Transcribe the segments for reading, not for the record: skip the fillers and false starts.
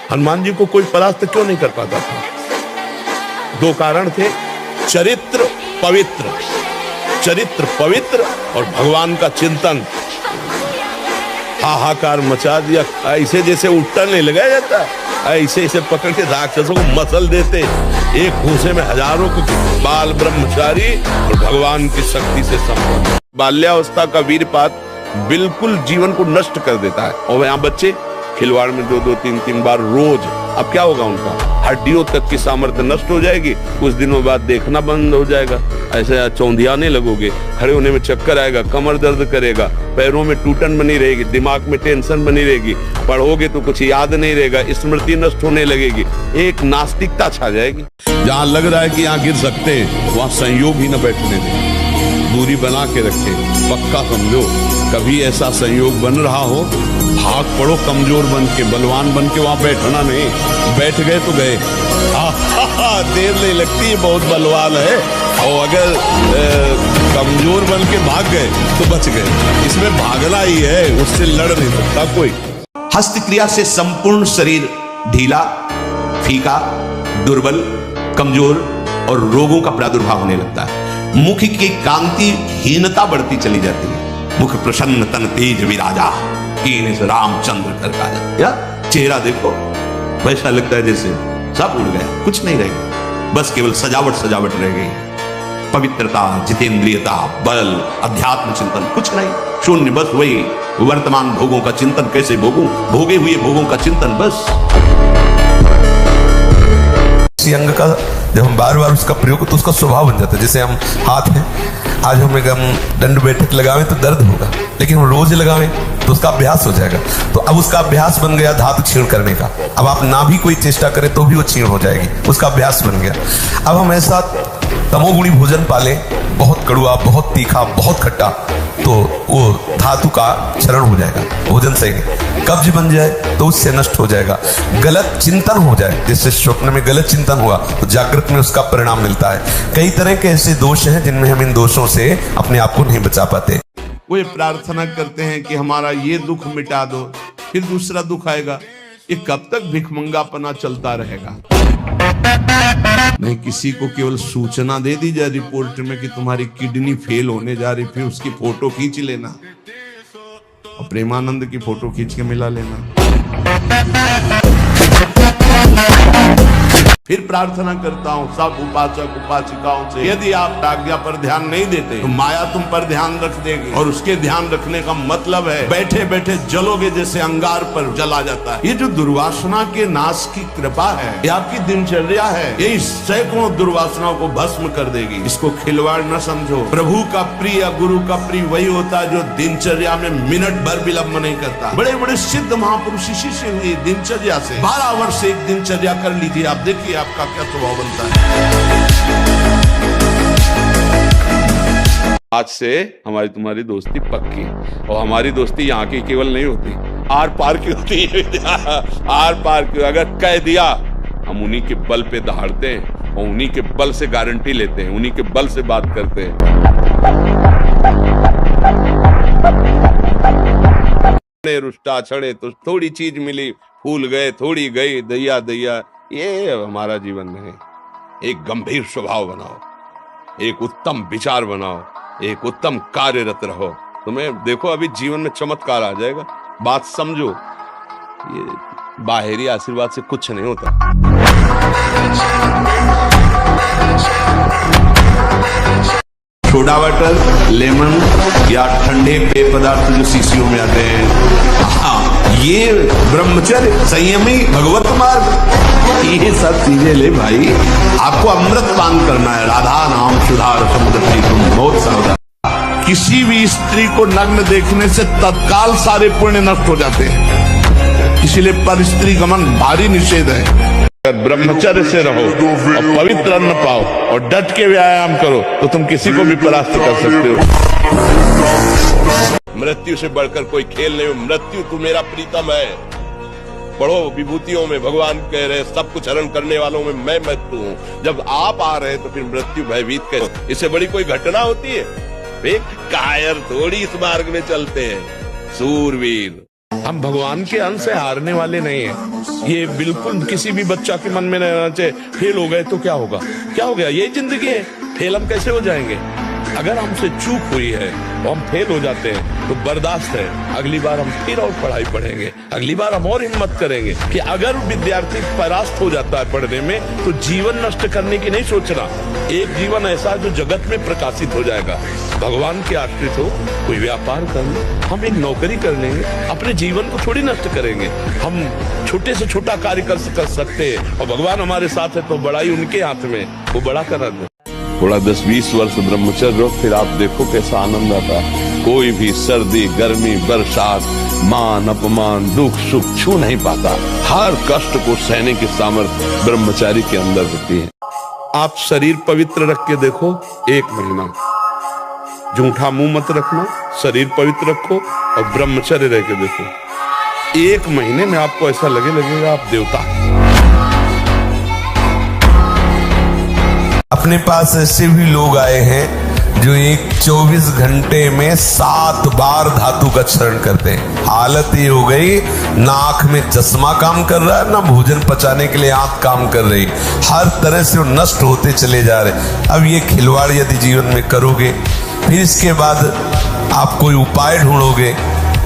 हनुमान जी को कोई परास्त क्यों नहीं कर पाता था? दो कारण थे, चरित्र पवित्र और भगवान का चिंतन। हाहाकार मचा दिया, ऐसे जैसे उल्टा नहीं लगाया जाता, ऐसे ऐसे पकड़ के राक्षसों को मसल देते। एक घूसे में हजारों को बाल ब्रह्मचारी और भगवान की शक्ति से संपन्न। बाल्यावस्था का वीरपात बिल्कुल जीवन को नष्ट कर देता है। और यहाँ बच्चे खिलवाड़ में 2-2, 3-3 बार रोज, अब क्या होगा उनका? हड्डियों तक की सामर्थ्य नष्ट हो जाएगी, कुछ दिनों बाद देखना बंद हो जाएगा, ऐसे चौंधियाने लगोगे, खड़े होने में चक्कर आएगा, कमर दर्द करेगा, पैरों में टूटन बनी रहेगी, दिमाग में टेंशन बनी रहेगी, पढ़ोगे तो कुछ याद नहीं रहेगा, स्मृति नष्ट होने लगेगी, एक नास्तिकता छा जाएगी। जहाँ लग रहा है कि यहाँ गिर सकते हैं, वहाँ संयोग ही न बैठने दें, दूरी बना के रखे। पक्का समझो, कभी ऐसा संयोग बन रहा हो, भाग पड़ो कमजोर बन के, बलवान बन के, वहां बैठना नहीं। बैठ गए तो गए, देर नहीं लगती, बहुत बलवान है। और अगर कमजोर बन के भाग गए तो बच गए। इसमें भागना ही है, उससे लड़ नहीं सकता कोई। हस्त क्रिया से संपूर्ण शरीर ढीला, फीका, दुर्बल, कमजोर और रोगों का प्रादुर्भाव होने लगता है। मुख की कांति हीनता बढ़ती चली जाती है। मुख प्रसन्न तन तेज विराजा, कीन से रामचंद्र कर काजा। या चेहरा देखो, वैसा लगता है जैसे सब उड़ गया, कुछ नहीं रहेगा, बस केवल सजावट रह गई। पवित्रता, जितेंद्रियता, बल, अध्यात्म चिंतन कुछ नहीं, शून्य। बस वही वर्तमान भोगों का चिंतन, कैसे भोगूं, भोगे हुए भोगों का चिंतन बस। किसी अंग का जब हम बार बार उसका प्रयोग तो उसका स्वभाव बन जाता है। जैसे हम हाथ है, आज हम दंड बैठक लगावें तो दर्द होगा, लेकिन हम रोज लगावें तो उसका अभ्यास हो जाएगा। तो अब उसका अभ्यास बन गया धातु क्षीण करने का। अब आप ना भी कोई चेष्टा करें तो भी वो क्षीण हो जाएगी, उसका अभ्यास बन गया। अब हम ऐसा तमोगुणी भोजन पाले, बहुत कड़वा, बहुत तीखा, बहुत खट्टा, तो वो धातु का क्षरण हो जाएगा, भोजन सही नहीं। कब्ज बन जाए तो उससे नष्ट हो जाएगा। गलत चिंतन हो जाए, जैसे स्वप्न में गलत चिंतन हुआ तो जागृत में उसका परिणाम मिलता है। कई तरह के ऐसे दोष हैं जिनमें हम इन दोषों से अपने आप को नहीं बचा पाते। वो ये प्रार्थना करते हैं कि हमारा ये दुख मिटा दो, फिर दूसरा दुख आएगा। ये कब तक भिखमंगापना चलता रहेगा? नहीं, किसी को केवल सूचना दे दी जाए रिपोर्ट में कि तुम्हारी किडनी फेल होने जा रही, फिर उसकी फोटो खींच लेना और प्रेमानंद की फोटो खींच के मिला लेना। फिर प्रार्थना करता हूँ सब उपासक उपासिकाओं से, यदि आप आज्ञा पर ध्यान नहीं देते तो माया तुम पर ध्यान रख देगी। और उसके ध्यान रखने का मतलब है बैठे बैठे जलोगे जैसे अंगार पर जला जाता है। ये जो दुर्वासना के नाश की कृपा है, ये आपकी दिनचर्या है, ये सैकड़ों दुर्वासनाओं को भस्म कर देगी। इसको खिलवाड़ न समझो। प्रभु का प्रिय, गुरु का प्रिय वही होता है जो दिनचर्या में मिनट भर विलंब नहीं करता। बड़े बड़े सिद्ध महापुरुष इसी से हुए, दिनचर्या से। 12 वर्ष एक दिनचर्या कर लीजिए, आप देखिए आपका क्या स्वभाव बनता है। आज से हमारी तुम्हारी दोस्ती पक्की, और हमारी दोस्ती यहाँ की केवल नहीं होती, आर पार की होती है। आर पार की, अगर कह दिया हम उन्हीं के बल पे दहाड़ते हैं और उन्हीं के बल से गारंटी लेते हैं, उन्हीं के बल से बात करते हैं। रुष्टा छड़े तो थोड़ी चीज मिली, फूल गए, थोड़ी गई, दैया दैया, ये हमारा जीवन नहीं। एक गंभीर स्वभाव बनाओ, एक उत्तम विचार बनाओ, एक उत्तम कार्यरत रहो, तुम्हें देखो अभी जीवन में चमत्कार आ जाएगा। बात समझो, ये बाहरी आशीर्वाद से कुछ नहीं होता। सोडा वाटर, लेमन या ठंडे पेय पदार्थ जो शीशियों में आते हैं, हाँ, ये ब्रह्मचर्य, संयमी, भगवत मार्ग, ये सब चीजें ले भाई। आपको अमृत पान करना है, राधा नाम सुधार समुद्र तुम बहुत सावधान। किसी भी स्त्री को नग्न देखने से तत्काल सारे पुण्य नष्ट हो जाते हैं, इसीलिए पर स्त्री गमन भारी निषेध है। ब्रह्मचर्य से रहो और पवित्र अन्न पाओ और डट के व्यायाम करो तो तुम किसी को भी परास्त कर सकते हो। मृत्यु से बढ़कर कोई खेल नहीं, मृत्यु तू मेरा प्रीतम है। पढ़ो विभूतियों में भगवान कह रहे सब कुछ हरण करने वालों में मैं मृत्यु हूँ। जब आप आ रहे तो फिर मृत्यु भयभीत करो, इससे बड़ी कोई घटना होती है? कायर थोड़ी इस मार्ग में चलते हैं, सूरवीर। हम भगवान के अंश से हारने वाले नहीं हैं। ये बिल्कुल किसी भी बच्चा के मन में नहीं रहना चाहिए फेल हो गए तो क्या होगा, क्या हो गया, यही जिंदगी है, फेल हम कैसे हो जाएंगे। अगर हमसे चूक हुई है और हम फेल हो जाते हैं तो बर्दाश्त है, अगली बार हम फिर और पढ़ाई पढ़ेंगे, अगली बार हम और हिम्मत करेंगे। कि अगर विद्यार्थी परास्त हो जाता है पढ़ने में तो जीवन नष्ट करने की नहीं सोचना। एक जीवन ऐसा है जो जगत में प्रकाशित हो जाएगा। भगवान के आश्रित हो, कोई व्यापार कर लो, हम एक नौकरी कर लेंगे, अपने जीवन को थोड़ी नष्ट करेंगे। हम छोटे से छोटा कार्य कर सकते हैं और भगवान हमारे साथ है तो बड़ाई उनके हाथ में, वो बड़ा करा दे। थोड़ा 10-20 वर्ष ब्रह्मचर्य रहो, फिर आप देखो कैसा आनंद आता है। कोई भी सर्दी गर्मी बरसात मान अपमान दुख सुख छू नहीं पाता। हर कष्ट को सहने की सामर्थ्य ब्रह्मचारी के अंदर होती है। आप शरीर पवित्र रख के देखो, 1 महीना झूठा मुंह मत रखना, शरीर पवित्र रखो और ब्रह्मचर्य रह के देखो, 1 महीने में आपको ऐसा लगेगा आप देवता। अपने पास ऐसे भी लोग आए हैं जो एक 24 घंटे में 7 बार धातु का चरण करते हैं। हालत ये हो गई, ना आंख में चश्मा काम कर रहा है, ना भोजन पचाने के लिए आंख काम कर रही, हर तरह से वो नष्ट होते चले जा रहे। अब ये खिलवाड़ यदि जीवन में करोगे, फिर इसके बाद आप कोई उपाय ढूंढोगे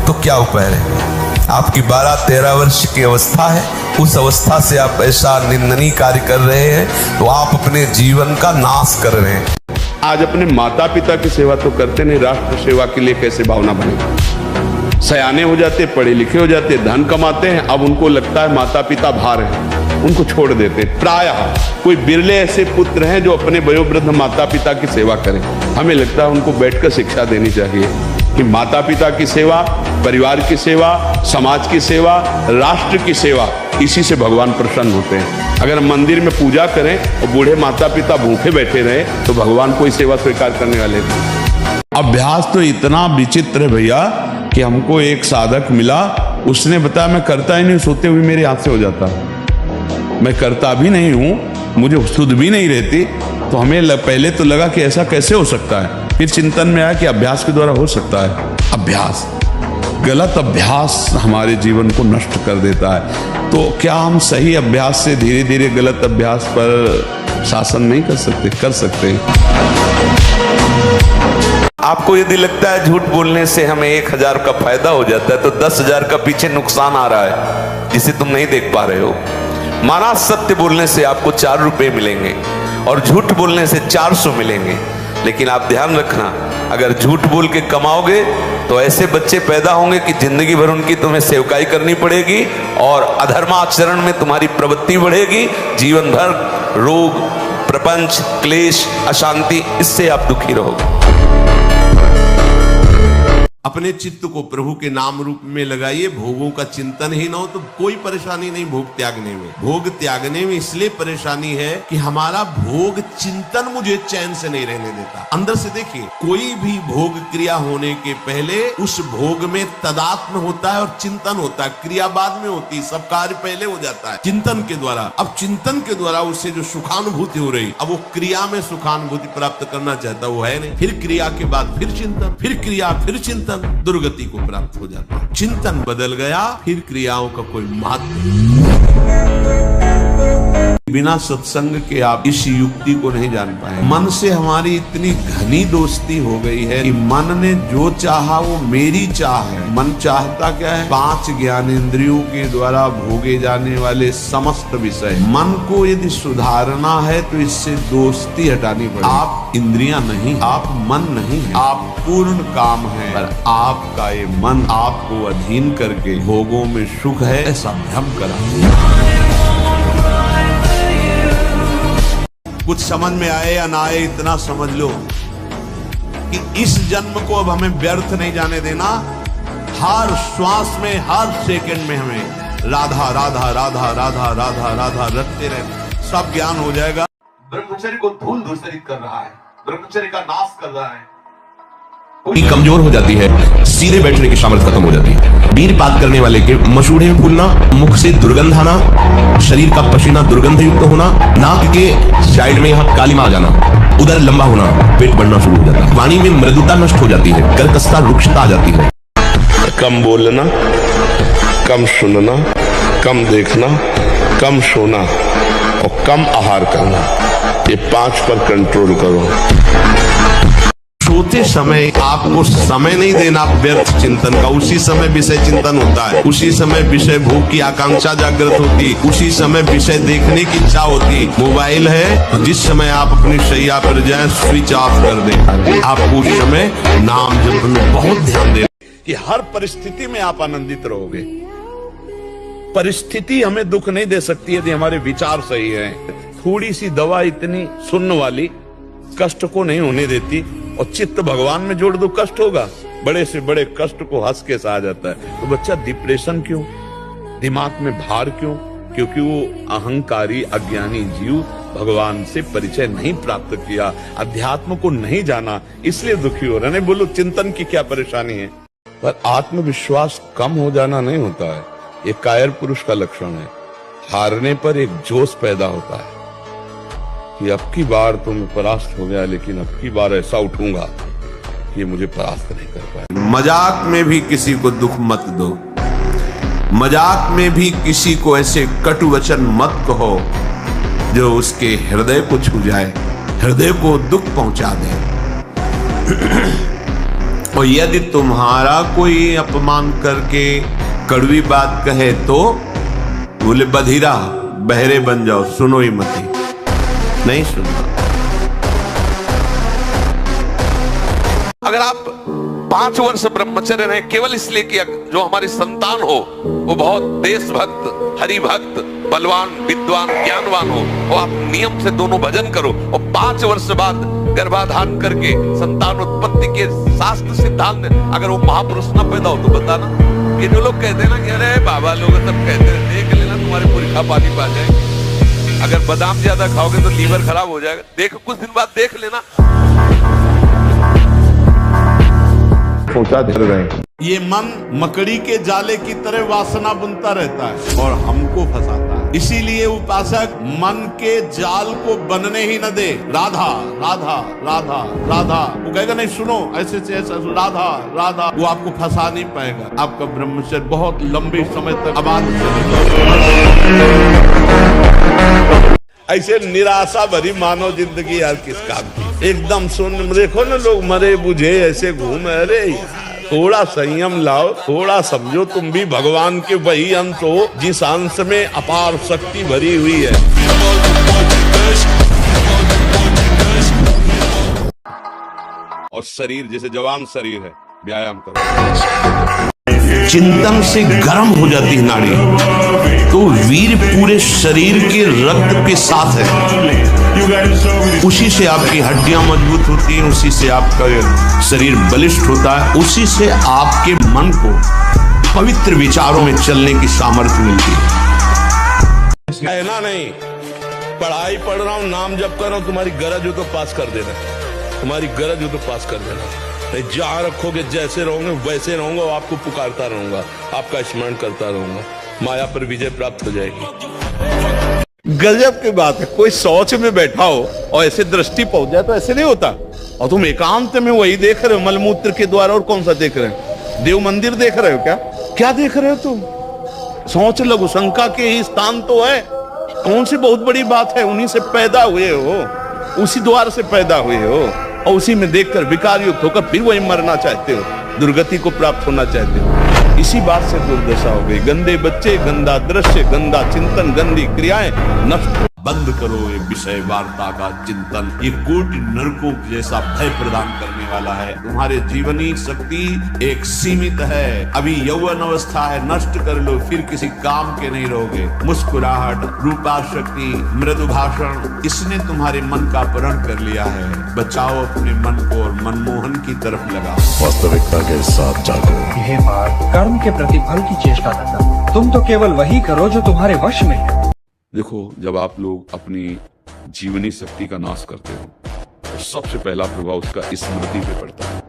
तो क्या उपाय रहेगा। आपकी 12-13 वर्ष की अवस्था है, उस अवस्था से आप ऐसा निंदनीय कार्य कर रहे हैं तो आप अपने जीवन का नाश कर रहे हैं। आज अपने माता पिता की सेवा तो करते नहीं, राष्ट्र सेवा के लिए कैसे भावना बनेगी। सयाने हो जाते, पढ़े लिखे हो जाते, धन कमाते हैं, अब उनको लगता है माता पिता भार है, उनको छोड़ देते। प्रायः कोई बिरले ऐसे पुत्र हैं जो अपने वयोवृद्ध माता पिता की सेवा करें। हमें लगता है उनको बैठकर शिक्षा देनी चाहिए कि माता पिता की सेवा, परिवार की सेवा, समाज की सेवा, राष्ट्र की सेवा, इसी से भगवान प्रसन्न होते हैं। अगर हम मंदिर में पूजा करें और बूढ़े माता पिता भूखे बैठे रहे तो भगवान कोई सेवा स्वीकार करने वाले नहीं। अभ्यास तो इतना विचित्र है भैया कि हमको एक साधक मिला, उसने बताया मैं करता ही नहीं, सोते हुए मेरे हाथ से हो जाता, मैं करता भी नहीं हूं, मुझे सुध भी नहीं रहती। तो हमें पहले तो लगा कि ऐसा कैसे हो सकता है, फिर चिंतन में आया कि अभ्यास के द्वारा हो सकता है। अभ्यास, गलत अभ्यास हमारे जीवन को नष्ट कर देता है। तो क्या हम सही अभ्यास से धीरे धीरे गलत अभ्यास पर शासन नहीं कर सकते? कर सकते हैं। आपको यदि लगता है झूठ बोलने से हमें 1000 का फायदा हो जाता है तो 10,000 का पीछे नुकसान आ रहा है जिसे तुम नहीं देख पा रहे हो। माना सत्य बोलने से आपको 4 रुपए मिलेंगे और झूठ बोलने से 400 मिलेंगे। लेकिन आप ध्यान रखना, अगर झूठ बोल के कमाओगे तो ऐसे बच्चे पैदा होंगे कि जिंदगी भर उनकी तुम्हें सेवकाई करनी पड़ेगी और अधर्माचरण में तुम्हारी प्रवृत्ति बढ़ेगी। जीवन भर रोग, प्रपंच, क्लेश, अशांति, इससे आप दुखी रहोगे। अपने चित्त को प्रभु के नाम रूप में लगाइए। भोगों का चिंतन ही ना हो तो कोई परेशानी नहीं भोग त्यागने में। भोग त्यागने में इसलिए परेशानी है कि हमारा भोग चिंतन मुझे चैन से नहीं रहने देता। अंदर से देखिए, कोई भी भोग क्रिया होने के पहले उस भोग में तदात्म होता है और चिंतन होता है। क्रिया बाद में होती है, सब कार्य पहले हो जाता है चिंतन के द्वारा। अब चिंतन के द्वारा उससे जो सुखानुभूति हो रही, अब वो क्रिया में सुखानुभूति प्राप्त करना चाहता वो है नहीं। फिर क्रिया के बाद फिर चिंतन, फिर क्रिया, फिर चिंतन, दुर्गति को प्राप्त हो जाता है। चिंतन बदल गया, फिर क्रियाओं का कोई महत्व नहीं। बिना सत्संग के आप इस युक्ति को नहीं जान पाए। मन से हमारी इतनी घनी दोस्ती हो गई है कि मन ने जो चाहा वो मेरी चाह है। मन चाहता क्या है? 5 ज्ञानेंद्रियों के द्वारा भोगे जाने वाले समस्त विषय। मन को यदि सुधारना है तो इससे दोस्ती हटानी पड़ेगी। आप इंद्रियां नहीं, आप मन नहीं है, आप पूर्ण काम है, पर आपका ये मन आपको अधीन करके भोगों में सुख है ऐसा भ्रम करा। कुछ समझ में आए या ना आए, इतना समझ लो कि इस जन्म को अब हमें व्यर्थ नहीं जाने देना। हर श्वास में, हर सेकंड में हमें राधा राधा राधा राधा राधा राधा रटते रहे, सब ज्ञान हो जाएगा। ब्रह्मचर्य को धूल दूषित कर रहा है, ब्रह्मचर्य का नाश कर रहा है। कमजोर हो जाती है, सीधे बैठने की सामर्थ्य खत्म हो जाती है। वीरपात करने वाले के मसूड़े में फूलना, मुख से दुर्गंध आना, शरीर का पसीना दुर्गंध युक्त होना, नाक के साइड में यहाँ कालिमा आ जाना, उधर लंबा होना, पेट बढ़ना शुरू हो जाता है। वाणी में मृदुता नष्ट हो जाती है, कर्कशता, रुक्षता आ जाती है। कम बोलना, कम सुनना, कम देखना, कम सोना और कम आहार करना, ये 5 पर कंट्रोल करो। सोते समय आपको समय नहीं देना व्यर्थ चिंतन का। उसी समय विषय चिंतन होता है, उसी समय विषय भोग की आकांक्षा जागृत होती, उसी समय विषय देखने की इच्छा होती। मोबाइल है, जिस समय आप अपनी शैया पर जाएं स्विच ऑफ कर दें। आपको उस समय नाम जप में बहुत ध्यान देना कि हर परिस्थिति में आप आनंदित रहोगे। परिस्थिति हमें दुख नहीं दे सकती यदि हमारे विचार सही हैं। थोड़ी सी दवा इतनी सुन्न वाली कष्ट को नहीं होने देती, और चित्त भगवान में जोड़ दो कष्ट होगा। बड़े से बड़े कष्ट को हंस के सहा जाता है। तो बच्चा डिप्रेशन क्यों, दिमाग में भार क्यों? क्योंकि वो अहंकारी अज्ञानी जीव भगवान से परिचय नहीं प्राप्त किया, अध्यात्म को नहीं जाना, इसलिए दुखी हो रहा। नहीं बोलो चिंतन की क्या परेशानी है, पर आत्मविश्वास कम हो जाना नहीं होता है, ये कायर पुरुष का लक्षण है। हारने पर एक जोश पैदा होता है कि अब की बार तो मैं परास्त हो गया, लेकिन अब की बार ऐसा उठूंगा कि ये मुझे परास्त नहीं कर पाए। मजाक में भी किसी को दुख मत दो, मजाक में भी किसी को ऐसे कटु वचन मत कहो जो उसके हृदय को छू जाए, हृदय को दुख पहुंचा दे। और यदि तुम्हारा कोई अपमान करके कड़वी बात कहे तो बोले बधिरा बहरे बन जाओ, सुनो ही मती, नहीं सुनना। अगर आप 5 वर्ष ब्रह्मचर्य रहे केवल इसलिए कि जो हमारी संतान हो वो बहुत देशभक्त, हरिभक्त, बलवान, विद्वान, ज्ञानवान हो, और आप नियम से दोनों भजन करो, और 5 वर्ष बाद गर्भाधान करके संतान उत्पत्ति के शास्त्र सिद्धांत अगर वो महापुरुष न पैदा हो तो बताना। ये जो लोग कहते हैं ना कि अरे बाबा लोग सब कहते हैं देख लेना तुम्हारे पुरखा पानी पा जाएंगे, अगर बादाम ज्यादा खाओगे तो लीवर खराब हो जाएगा, देख कुछ दिन बाद देख लेना। सोचा धर रहे। ये मन मकड़ी के जाले की तरह वासना बुनता रहता है और हमको फंसाता है। इसीलिए उपासक मन के जाल को बनने ही न दे। राधा राधा राधा राधा, वो कहेगा नहीं सुनो ऐसे से ऐसा, राधा राधा, वो आपको फंसा नहीं पाएगा। आपका ब्रह्मचर्य बहुत लंबे समय तक आबाद ऐसे निराशा भरी मानव जिंदगी यार किस काम की। एकदम सुन देखो ना, लोग मरे बुझे ऐसे घूमे। अरे थोड़ा संयम लाओ, थोड़ा समझो तुम भी भगवान के वही अंश हो जिस अंश में अपार शक्ति भरी हुई है। और शरीर जैसे जवान शरीर है, व्यायाम करो। चिंतन से गर्म हो जाती है नाड़ी, तो वीर पूरे शरीर के रक्त के साथ है। उसी से आपकी हड्डियां मजबूत होती हैं, उसी से आपका शरीर बलिष्ठ होता है, उसी से आपके मन को पवित्र विचारों में चलने की सामर्थ्य मिलती है। कहना नहीं पढ़ाई पढ़ रहा हूँ, नाम जप कर रहा हूँ, तुम्हारी गरज हो तो पास कर देना, तुम्हारी गरज हो तो पास कर देना। जहाँ रखोगे जैसे रहोगे वैसे रहूंगा, और आपको पुकारता रहूंगा, आपका स्मरण करता रहूंगा, माया पर विजय प्राप्त हो जाएगी। गजब की बात है, कोई शौच में बैठा हो और ऐसे दृष्टि पहुंच जाए तो ऐसे नहीं होता, और तुम एकांत में वही देख रहे हो मलमूत्र के द्वारा। और कौन सा देख रहे हो? देव मंदिर देख रहे हो क्या? क्या देख रहे हो तुम? सोच लघु शंका के ही स्थान तो है। कौन सी बहुत बड़ी बात है? उन्हीं से पैदा हुए हो, उसी द्वार से पैदा हुए हो, और उसी में देखकर विकार युक्त होकर फिर वही मरना चाहते हो, दुर्गति को प्राप्त होना चाहते हो। इसी बात से दुर्दशा हो गई। गंदे बच्चे, गंदा दृश्य, गंदा चिंतन, गंदी क्रियाएं नष्ट। बंद करो ये विषय वार्ता का चिंतन, ये कोटि नरकों जैसा भय प्रदान करने वाला है। तुम्हारे जीवनी शक्ति एक सीमित है, अभी यौवन अवस्था है, नष्ट कर लो, फिर किसी काम के नहीं रहोगे। मुस्कुराहट, रूपा शक्ति, मृदु भाषण, इसने तुम्हारे मन का अपहरण कर लिया है। बचाओ अपने मन को और मनमोहन की तरफ लगाओ। वास्तविकता के साथ जागो। यह बात कर्म के प्रतिफल की चेष्टा करना, तुम तो केवल वही करो जो तुम्हारे वश में है। देखो, जब आप लोग अपनी जीवनी शक्ति का नाश करते हो तो सबसे पहला प्रभाव उसका स्मृति पे पड़ता है,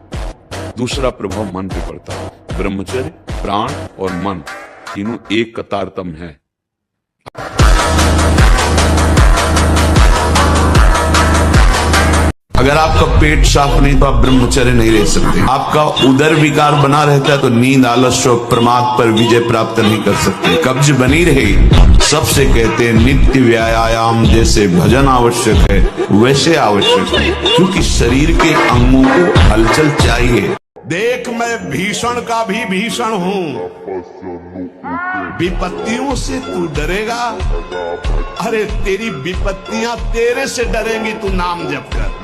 दूसरा प्रभाव मन पे पड़ता है। ब्रह्मचर्य, प्राण और मन तीनों एक कतारतम है। अगर आपका पेट साफ नहीं तो आप ब्रह्मचर्य नहीं रह सकते। आपका उदर विकार बना रहता है तो नींद, आलस्य और प्रमाद पर विजय प्राप्त नहीं कर सकते। कब्ज बनी रहे, सबसे कहते हैं नित्य व्यायाम जैसे भजन आवश्यक है वैसे आवश्यक है, क्योंकि शरीर के अंगों को हलचल चाहिए। देख, मैं भीषण का भी भीषण हूँ, विपत्तियों से तू डरेगा, अरे तेरी विपत्तियां तेरे से डरेंगी, तू नाम जप कर।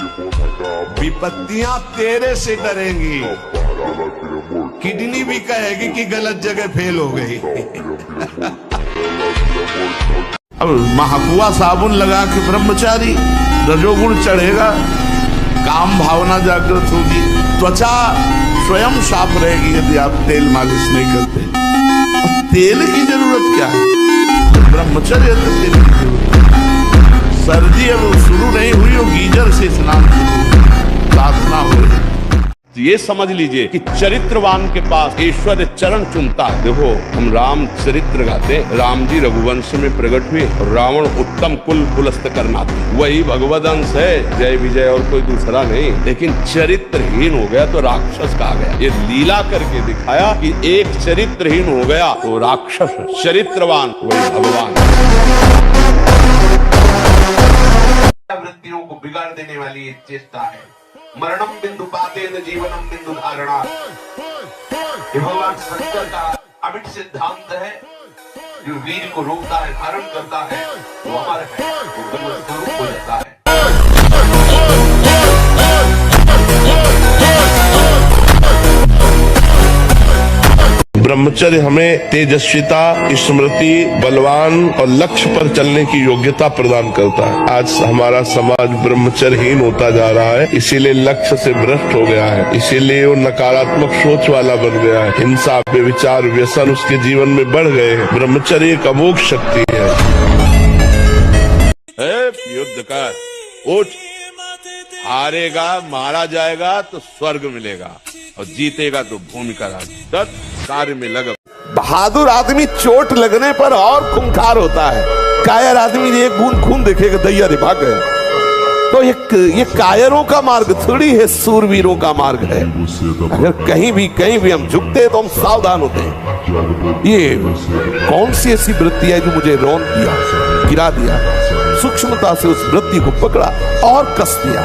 विपत्तियां तेरे से डरेंगी, किडनी भी कहेगी कि गलत जगह फेल हो गई। अब महाकुआ साबुन लगा के ब्रह्मचारी, रजोगुण चढ़ेगा, काम भावना जागृत होगी, त्वचा स्वयं साफ रहेगी यदि आप तेल मालिश नहीं करते। और तेल की जरूरत क्या है? ब्रह्मचर्य तो तेल की जरूरत है। सर्दी अब शुरू नहीं हुई हो, गीजर से स्नान प्रार्थना हो। ये समझ लीजिए कि चरित्रवान के पास ईश्वर चरण चुमता है। देखो, हम राम चरित्र गाते, राम जी रघुवंश में प्रकट हुए, रावण उत्तम कुल कुलस्त करना थे, वही भगवद अंश है, जय विजय और कोई दूसरा नहीं। लेकिन चरित्रहीन हो गया तो राक्षस कहा गया। ये लीला करके दिखाया कि एक चरित्रहीन हो गया तो राक्षस, चरित्रवान वही भगवान। वृत्तियों को बिगाड़ देने वाली एक चेष्टा है। मरणम बिंदु पातेन जीवनम बिंदु धारणा, ये भगवान शंकर का अमिट सिद्धांत है। जो वीर को रोकता है, धारण करता है, वो अमर है, वो ब्रह्म स्वरूप हो जाता है। ब्रह्मचर्य हमें तेजस्विता, स्मृति, बलवान और लक्ष्य पर चलने की योग्यता प्रदान करता है। आज हमारा समाज ब्रह्मचर्यहीन होता जा रहा है, इसीलिए लक्ष्य से भ्रष्ट हो गया है, इसीलिए वो नकारात्मक सोच वाला बन गया है। हिंसा, व्यभिचार, व्यसन उसके जीवन में बढ़ गए हैं। ब्रह्मचर्य एक अमोघ शक्ति है। युद्ध कर, उठ, हारेगा, मारा जाएगा तो स्वर्ग मिलेगा और जीतेगा तो भूमि का राज। कार्य में लगा। बहादुर आदमी चोट लगने पर और खूंखार होता है। कायर आदमी एक बूंद खून देखेगा, दैया रे भाग गए। तो ये कायरों का मार्ग थोड़ी है, सूरवीरों का मार्ग है। अगर कहीं भी हम झुकते तो हम सावधान होते हैं। ये कौन सी ऐसी वृत्ति है जो मुझे रौंद दिया, गिरा दिया? सूक्ष्मता से उस वृत्ति को पकड़ा और कस दिया।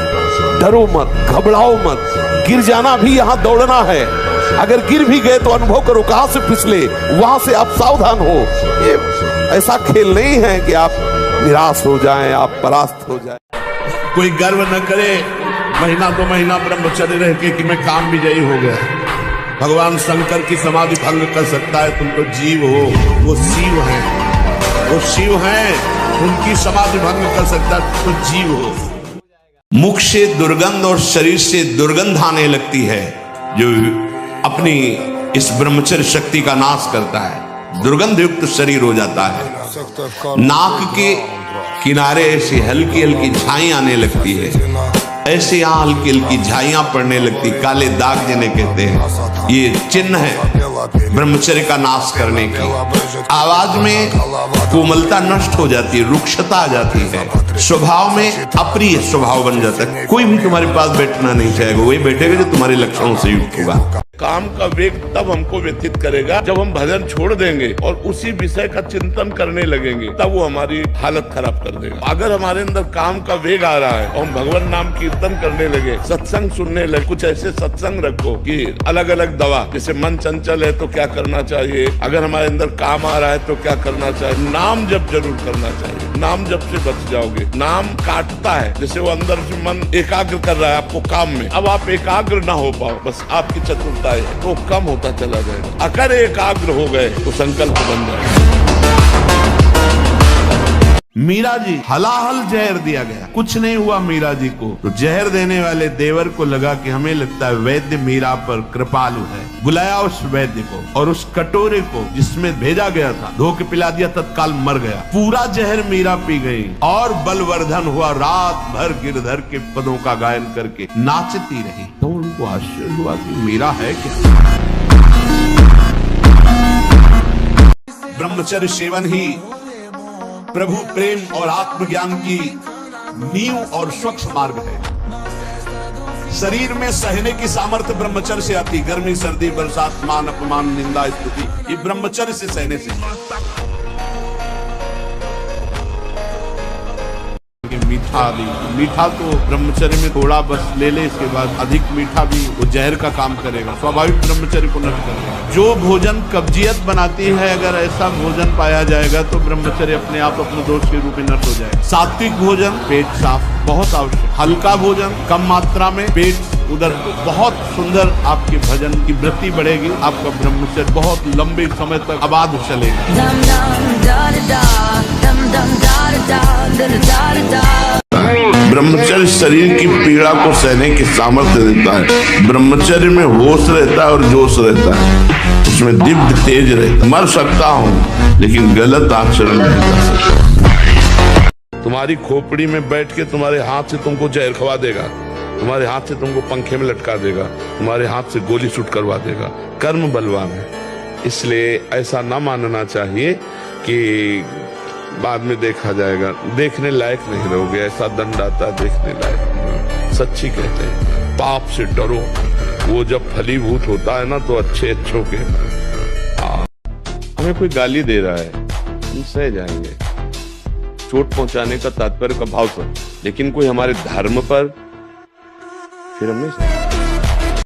डरो मत, घबराओ मत, गिर जाना भी यहाँ दौड़ना है। अगर गिर भी गए तो अनुभव करो कहां से फिसले, वहां से आप सावधान हो। ये ऐसा खेल नहीं है कि आप निराश हो जाएं, आप परास्त हो जाएं। कोई गर्व न करे महीना दो महीना ब्रह्मचर्य रह के कि मैं काम विजयी हो गया। भगवान शंकर की समाधि भंग कर सकता है, तुम तो जीव हो, वो शिव है, वो शिव है, उनकी समाधि भंग कर सकता है, तो जीव हो। मुख से दुर्गंध और शरीर से दुर्गंध आने लगती है जो अपनी इस ब्रह्मचर्य शक्ति का नाश करता है। दुर्गंध युक्त शरीर हो जाता है। नाक के किनारे ऐसी हल्की हल्की झाई आने लगती है, ऐसे यहाँ हल्की हल्की झाइयां पड़ने लगती, काले दाग जिन्हें कहते हैं। ये चिन्ह है ब्रह्मचर्य का नाश करने की। आवाज में कोमलता नष्ट हो जाती है, रुक्षता आ जाती है, स्वभाव में अप्रिय स्वभाव बन जाता है। कोई भी तुम्हारे पास बैठना नहीं चाहेगा, वही बैठेगा जो तुम्हारे लक्षणों से युक्त होगा। काम का वेग तब हमको व्यतीत करेगा जब हम भजन छोड़ देंगे और उसी विषय का चिंतन करने लगेंगे, तब वो हमारी हालत खराब कर देगा। अगर हमारे अंदर काम का वेग आ रहा है और हम भगवान नाम कीर्तन करने लगे, सत्संग सुनने लगे, कुछ ऐसे सत्संग रखो कि अलग अलग दवा, जैसे मन चंचल है तो क्या करना चाहिए, अगर हमारे अंदर काम आ रहा है तो क्या करना चाहिए। नाम जप जरूर करना चाहिए, नाम जप से बच जाओगे। नाम काटता है, जैसे वो अंदर से मन एकाग्र कर रहा है आपको काम में, अब आप एकाग्र ना हो पाओ, बस आपकी चतुरता तो कम होता चला जाएगा। अगर एकाग्र हो गए तो संकल्प बन जाएगा। मीरा जी हलाहल जहर दिया गया, कुछ नहीं हुआ मीरा जी को। तो जहर देने वाले देवर को लगा कि हमें लगता है वैद्य मीरा पर कृपालु है, बुलाया उस वैद्य को और उस कटोरे को जिसमें भेजा गया था धो के पिला दिया, तत्काल मर गया। पूरा जहर मीरा पी गई और बलवर्धन हुआ, रात भर गिरधर के पदों का गायन करके नाचती रही। तो उनको आश्चर्य हुआ कि मीरा है क्या। ब्रह्मचर्य सेवन ही प्रभु प्रेम और आत्मज्ञान की नींव और स्वच्छ मार्ग है। शरीर में सहने की सामर्थ्य ब्रह्मचर्य से आती। गर्मी, सर्दी, बरसात, मान, अपमान, निंदा, स्तुति, ये ब्रह्मचर्य से सहने से। मीठा तो ब्रह्मचर्य में थोड़ा बस ले ले, इसके बाद अधिक मीठा भी वो जहर का काम करेगा, स्वाभाविक ब्रह्मचर्य को नष्ट करेगा। जो भोजन कब्जियत बनाती है, अगर ऐसा भोजन पाया जाएगा तो ब्रह्मचर्य अपने आप अपने दोष के रूप में नष्ट हो जाएगा। सात्विक भोजन, पेट साफ बहुत आवश्यक। हल्का भोजन, कम मात्रा में, पेट उधर बहुत सुंदर आपके भजन की वृत्ति बढ़ेगी। आपका ब्रह्मचर्य बहुत लंबे समय तक आबाद चलेगा। ब्रह्मचर्य शरीर की पीड़ा को सहने की सामर्थ्य देता है। ब्रह्मचर्य में होश रहता है और जोश रहता है, उसमें दिव्य तेज रहता है। मर सकता हूँ लेकिन गलत आचरण नहीं कर सकता। तुम्हारी खोपड़ी में बैठ के तुम्हारे हाथ से तुमको जहर खवा देगा, तुम्हारे हाथ से तुमको पंखे में लटका देगा, तुम्हारे हाथ से गोली शूट करवा देगा। कर्म बलवान है, इसलिए ऐसा ना मानना चाहिए कि बाद में देखा जाएगा। देखने लायक नहीं रहोगे, ऐसा दंड आता देखने लायक। सच्ची कहते हैं, पाप से डरो, वो जब फलीभूत होता है ना तो अच्छे अच्छों के। हमें कोई गाली दे रहा है, हम सह जाएंगे, चोट पहुंचाने का तात्पर्य का भाव से, लेकिन कोई हमारे धर्म पर, फिर हमें